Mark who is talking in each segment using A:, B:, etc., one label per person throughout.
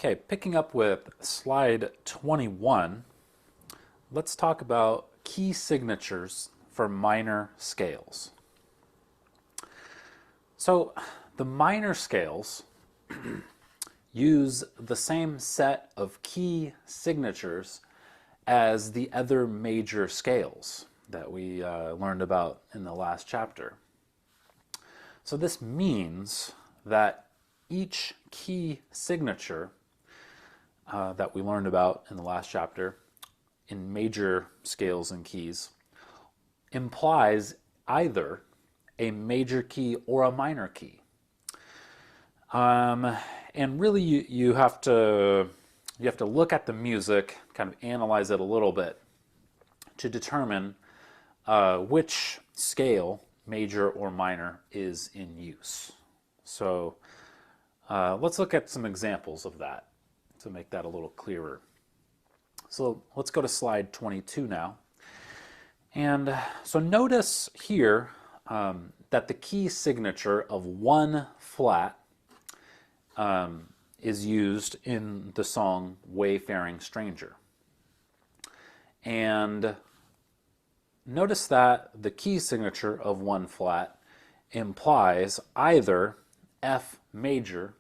A: Okay, picking up with slide 21, let's talk about key signatures for minor scales. So the minor scales use the same set of key signatures as the other major scales that we learned about in the last chapter. So this means that each key signature that we learned about in the last chapter in major scales and keys implies either a major key or a minor key. And really you have to look at the music, kind of analyze it a little bit to determine which scale, major or minor, is in use. So let's look at some examples of that to make that a little clearer. So let's go to slide 22 now. And so notice here that the key signature of 1 flat is used in the song Wayfaring Stranger. And notice that the key signature of 1 flat implies either F major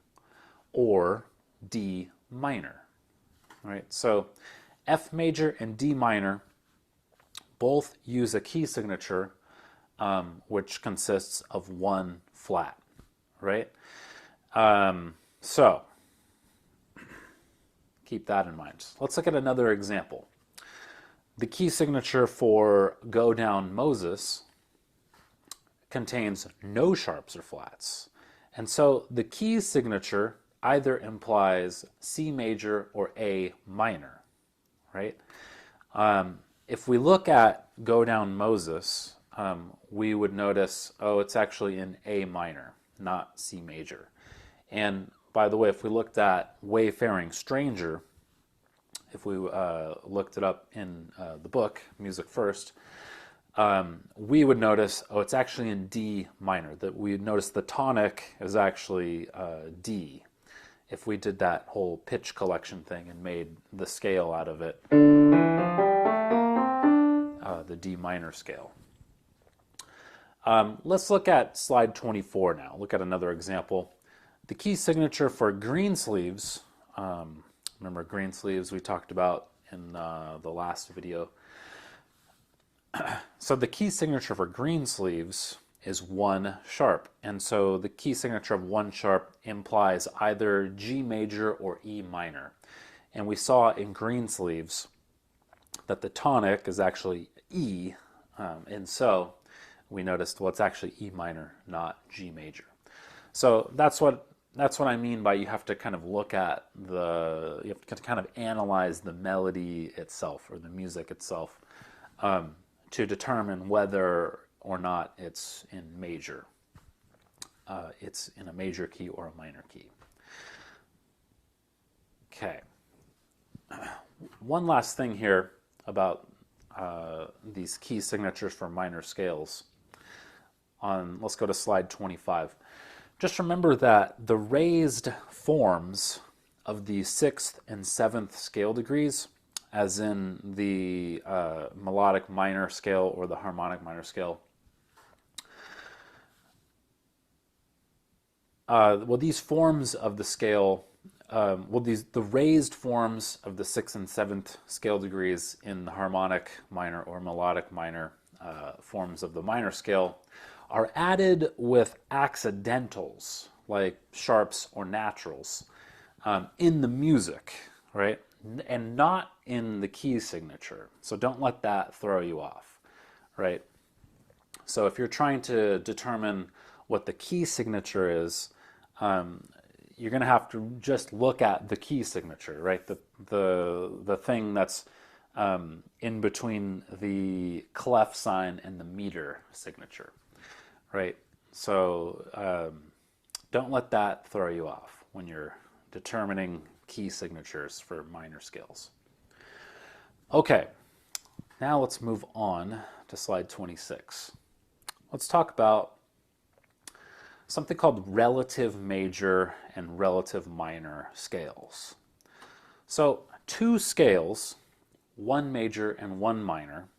A: or D minor. Right? So F major and D minor both use a key signature which consists of 1 flat. Right? So keep that in mind. Let's look at another example. The key signature for Go Down Moses contains no sharps or flats. And so the key signature either implies C major or A minor, right? If we look at Go Down Moses, we would notice, oh, it's actually in A minor, not C major. And by the way, if we looked at Wayfaring Stranger, if we looked it up in the book, Music First, we would notice, oh, it's actually in D minor. That we would notice the tonic is actually D. If we did that whole pitch collection thing and made the scale out of it, the D minor scale. Let's look at slide 24 now. Look at another example. The key signature for Greensleeves, remember Greensleeves we talked about in the last video. So the key signature for Greensleeves is 1 sharp. And so the key signature of 1 sharp implies either G major or E minor. And we saw in Greensleeves that the tonic is actually E. And so we noticed, well, it's actually E minor, not G major. So that's what I mean by you have to kind of look at you have to kind of analyze the melody itself or the music itself to determine whether or not it's in major. It's in a major key or a minor key. Okay. One last thing here about these key signatures for minor scales. Let's go to slide 25. Just remember that the raised forms of the 6th and 7th scale degrees, as in the melodic minor scale or the harmonic minor scale, these forms of the scale, the raised forms of the 6th and 7th scale degrees in the harmonic minor or melodic minor forms of the minor scale are added with accidentals like sharps or naturals in the music, right? And not in the key signature. So don't let that throw you off, right? So if you're trying to determine what the key signature is, you're going to have to just look at the key signature, right? The thing that's in between the clef sign and the meter signature. Right, so don't let that throw you off when you're determining key signatures for minor scales. Okay, now let's move on to slide 26. Let's talk about something called relative major and relative minor scales. So two scales, one major and one minor,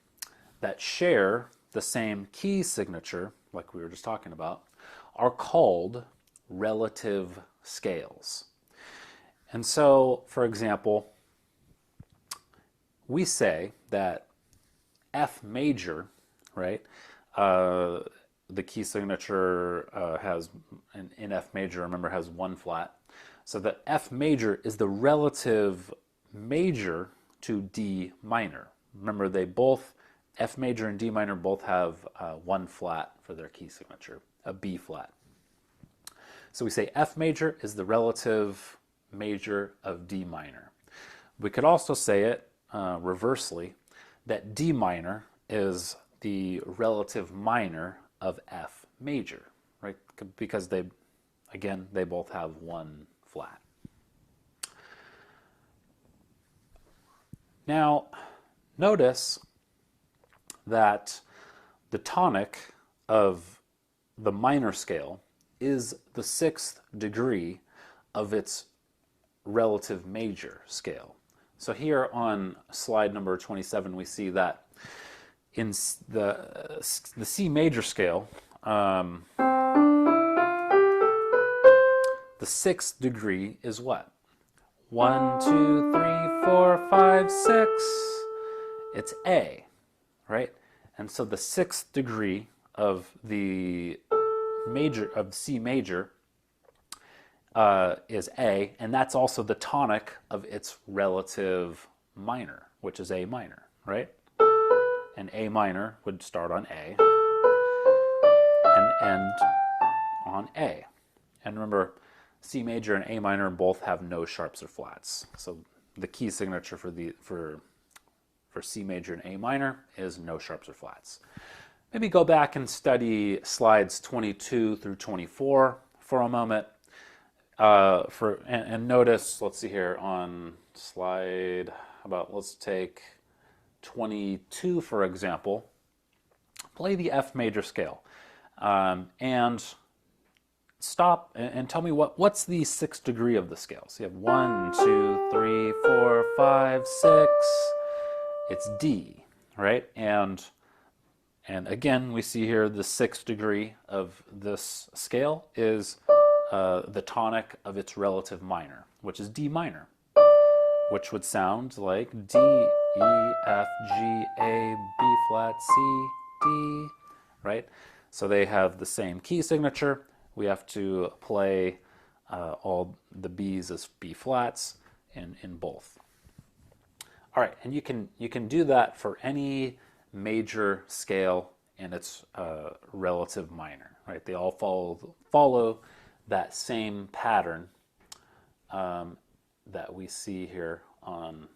A: that share the same key signature, like we were just talking about, are called relative scales. And so, for example, we say that F major, right? The key signature has, in F major, remember, has one flat. So that F major is the relative major to D minor. Remember, they both, F major and D minor both have one flat for their key signature, a B flat. So we say F major is the relative major of D minor. We could also say it reversely, that D minor is the relative minor of F major, right? Because they, again, they both have one flat. Now, notice that the tonic of the minor scale is the sixth degree of its relative major scale. So here on slide number 27, we see that in the C major scale, the sixth degree is what? 1, 2, 3, 4, 5, 6. It's A, right? And so the sixth degree of the major of C major is A, and that's also the tonic of its relative minor, which is A minor, right? And A minor would start on A and end on A. And remember, C major and A minor both have no sharps or flats. So the key signature for C major and A minor is no sharps or flats. Maybe go back and study slides 22 through 24 for a moment. And notice, let's see here on slide, let's take 22 for example. Play the F major scale and stop and tell me what's the sixth degree of the scale. So you have 1, 2, 3, 4, 5, 6. It's D, right? And again, we see here the sixth degree of this scale is the tonic of its relative minor, which is D minor, which would sound like D, E, F, G, A, B flat, C, D, right? So they have the same key signature. We have to play all the B's as B flats in both. All right, and you can do that for any major scale and its relative minor, right? They all follow that same pattern that we see here on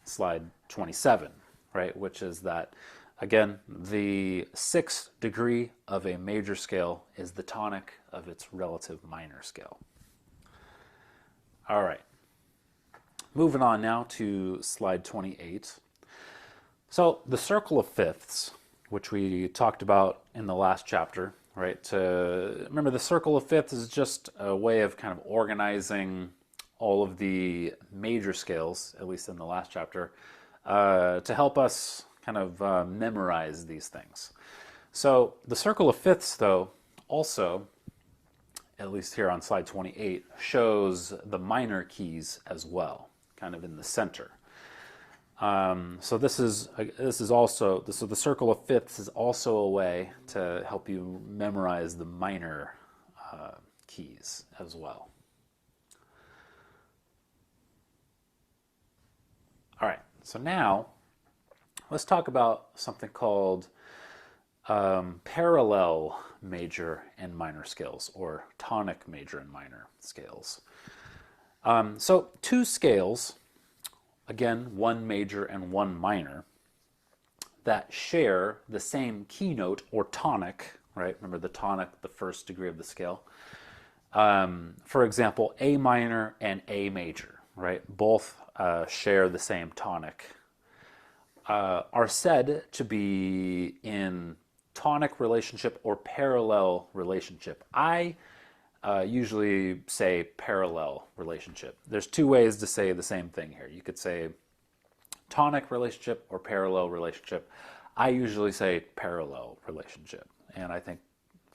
A: slide 27, right? Which is that, again, the sixth degree of a major scale is the tonic of its relative minor scale. All right. Moving on now to slide 28. So the circle of fifths, which we talked about in the last chapter, right? Remember, the circle of fifths is just a way of kind of organizing all of the major scales, at least in the last chapter, to help us kind of memorize these things. So the circle of fifths, though, also, at least here on slide 28, shows the minor keys as well, kind of in the center. So this is also, so the circle of fifths is also a way to help you memorize the minor keys as well. All right, so now let's talk about something called parallel major and minor scales, or tonic major and minor scales. So two scales, again, one major and one minor, that share the same keynote or tonic, right? Remember the tonic, the first degree of the scale. For example, A minor and A major, right? Both share the same tonic, are said to be in tonic relationship or parallel relationship. I usually say parallel relationship. There's two ways to say the same thing here. You could say tonic relationship or parallel relationship. I usually say parallel relationship, and I think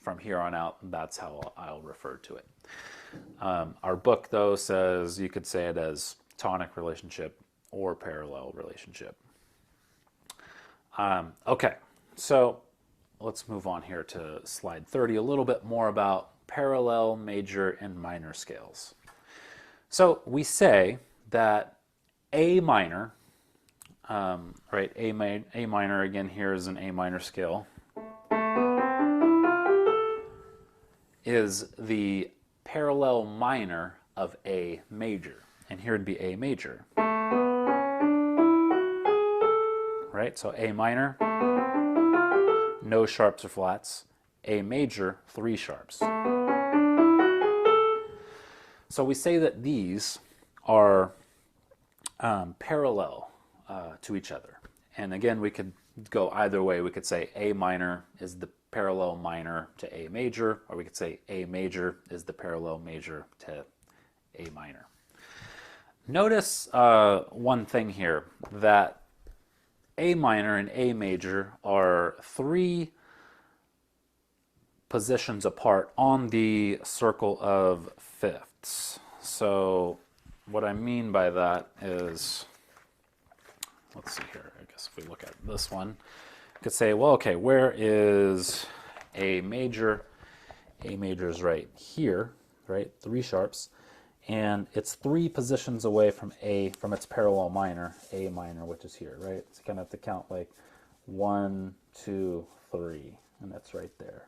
A: from here on out, that's how I'll refer to it. Our book, though, says you could say it as tonic relationship or parallel relationship. Okay, so let's move on here to slide 30, a little bit more about parallel, major, and minor scales. So we say that A minor, right, A minor again here is an A minor scale, is the parallel minor of A major. And here would be A major. Right, so A minor, no sharps or flats. A major, 3 sharps. So we say that these are parallel to each other. And again, we could go either way. We could say A minor is the parallel minor to A major, or we could say A major is the parallel major to A minor. Notice one thing here, that A minor and A major are 3 positions apart on the circle of fifths. So what I mean by that is, let's see here, I guess if we look at this one, you could say, well, okay, where is A major? A major is right here, right? 3 sharps. And it's 3 positions away from its parallel minor, A minor, which is here, right? So you kind of have to count like 1, 2, 3, and that's right there,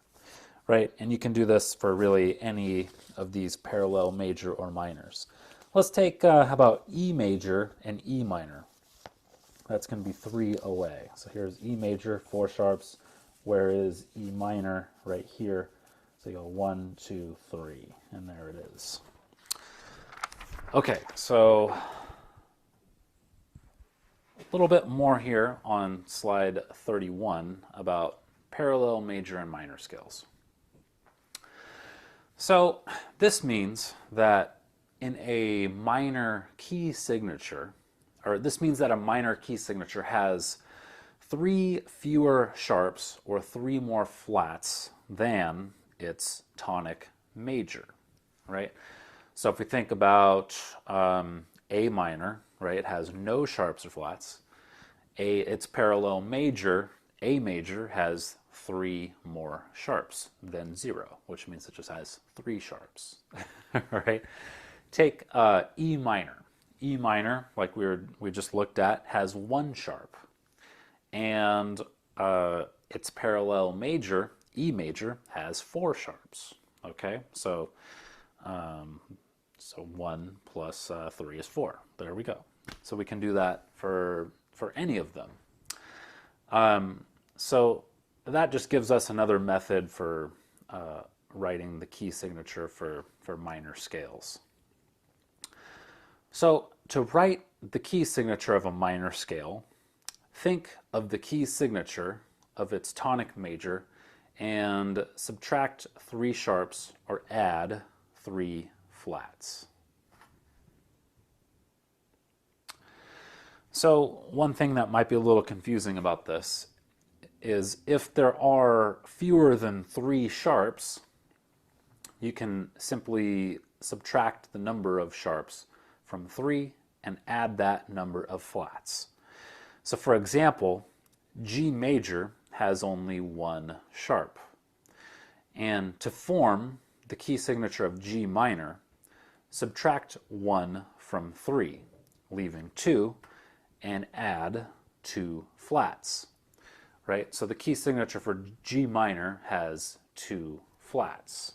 A: right? And you can do this for really any of these parallel major or minors. Let's take, how about E major and E minor? That's going to be 3 away. So here's E major, 4 sharps. Where is E minor? Right here. So you go 1, 2, 3, and there it is. Okay, so a little bit more here on slide 31 about parallel major and minor scales. So this means that in a minor key signature, or this means that a minor key signature has 3 fewer sharps or 3 more flats than its tonic major, right? So if we think about A minor, right, it has no sharps or flats. Its parallel major, A major, has 3 more sharps than 0, which means it just has 3 sharps, right? Take E minor. E minor, like we just looked at, has 1 sharp. And its parallel major, E major, has 4 sharps, okay? So 1 plus 3 is 4. There we go. So we can do that for any of them. So that just gives us another method for writing the key signature for minor scales. So to write the key signature of a minor scale, think of the key signature of its tonic major and subtract 3 sharps or add 3 flats. So one thing that might be a little confusing about this is if there are fewer than 3 sharps, you can simply subtract the number of sharps from 3 and add that number of flats. So for example, G major has only 1 sharp. And to form the key signature of G minor, subtract 1 from 3, leaving 2, and add 2 flats, right? So the key signature for G minor has 2 flats.